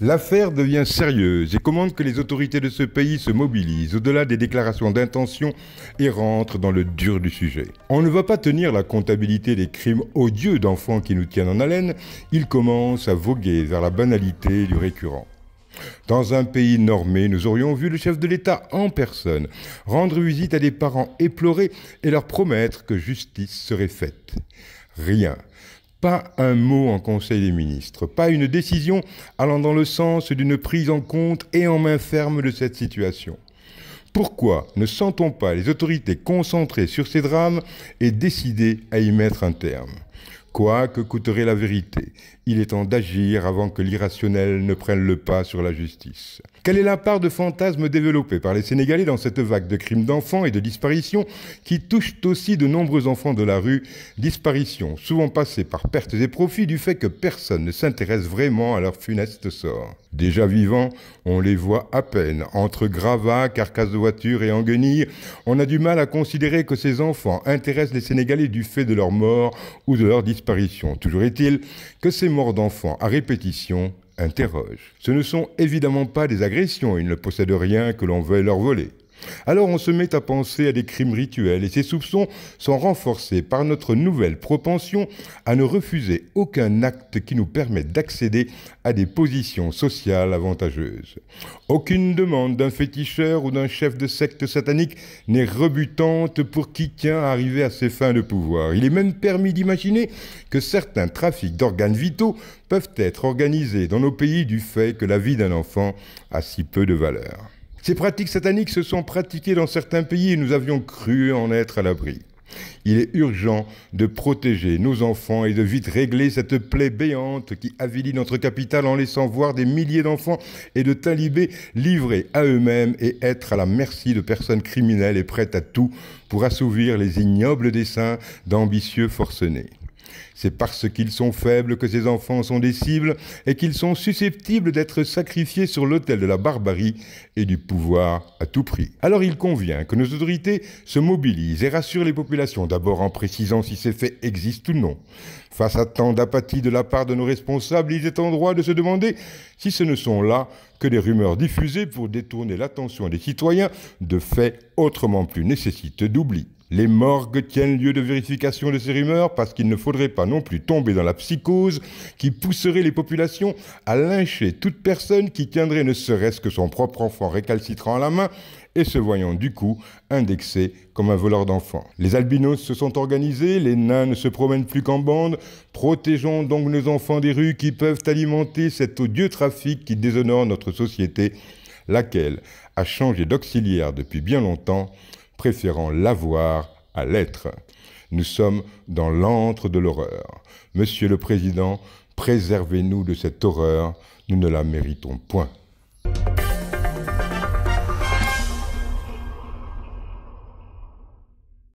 L'affaire devient sérieuse et commande que les autorités de ce pays se mobilisent au-delà des déclarations d'intention et rentrent dans le dur du sujet. On ne va pas tenir la comptabilité des crimes odieux d'enfants qui nous tiennent en haleine, ils commencent à voguer vers la banalité du récurrent. Dans un pays normé, nous aurions vu le chef de l'État en personne rendre visite à des parents éplorés et leur promettre que justice serait faite. Rien. Pas un mot en Conseil des ministres, pas une décision allant dans le sens d'une prise en compte et en main ferme de cette situation. Pourquoi ne sent-on pas les autorités concentrées sur ces drames et décidées à y mettre un terme ? Quoi que coûterait la vérité, il est temps d'agir avant que l'irrationnel ne prenne le pas sur la justice. Quelle est la part de fantasmes développés par les Sénégalais dans cette vague de crimes d'enfants et de disparitions qui touchent aussi de nombreux enfants de la rue, disparitions souvent passées par pertes et profits du fait que personne ne s'intéresse vraiment à leur funeste sort. Déjà vivants, on les voit à peine, entre gravats, carcasses de voitures et enguenilles, on a du mal à considérer que ces enfants intéressent les Sénégalais du fait de leur mort ou de leur disparition. Toujours est-il que ces morts d'enfants à répétition interrogent. Ce ne sont évidemment pas des agressions, ils ne possèdent rien que l'on veuille leur voler. Alors on se met à penser à des crimes rituels et ces soupçons sont renforcés par notre nouvelle propension à ne refuser aucun acte qui nous permette d'accéder à des positions sociales avantageuses. Aucune demande d'un féticheur ou d'un chef de secte satanique n'est rebutante pour qui tient à arriver à ses fins de pouvoir. Il est même permis d'imaginer que certains trafics d'organes vitaux peuvent être organisés dans nos pays du fait que la vie d'un enfant a si peu de valeur. Ces pratiques sataniques se sont pratiquées dans certains pays et nous avions cru en être à l'abri. Il est urgent de protéger nos enfants et de vite régler cette plaie béante qui avilit notre capitale en laissant voir des milliers d'enfants et de talibés livrés à eux-mêmes et être à la merci de personnes criminelles et prêtes à tout pour assouvir les ignobles desseins d'ambitieux forcenés. C'est parce qu'ils sont faibles que ces enfants sont des cibles et qu'ils sont susceptibles d'être sacrifiés sur l'autel de la barbarie et du pouvoir à tout prix. Alors il convient que nos autorités se mobilisent et rassurent les populations, d'abord en précisant si ces faits existent ou non. Face à tant d'apathie de la part de nos responsables, il est en droit de se demander si ce ne sont là que des rumeurs diffusées pour détourner l'attention des citoyens de faits autrement plus nécessiteux d'oubli. Les morgues tiennent lieu de vérification de ces rumeurs parce qu'il ne faudrait pas non plus tomber dans la psychose qui pousserait les populations à lyncher toute personne qui tiendrait ne serait-ce que son propre enfant récalcitrant à la main et se voyant du coup indexé comme un voleur d'enfants. Les albinos se sont organisés, les nains ne se promènent plus qu'en bande. Protégeons donc nos enfants des rues qui peuvent alimenter cet odieux trafic qui déshonore notre société, laquelle a changé d'auxiliaire depuis bien longtemps, préférant l'avoir à l'être. Nous sommes dans l'antre de l'horreur. Monsieur le Président, préservez-nous de cette horreur, nous ne la méritons point.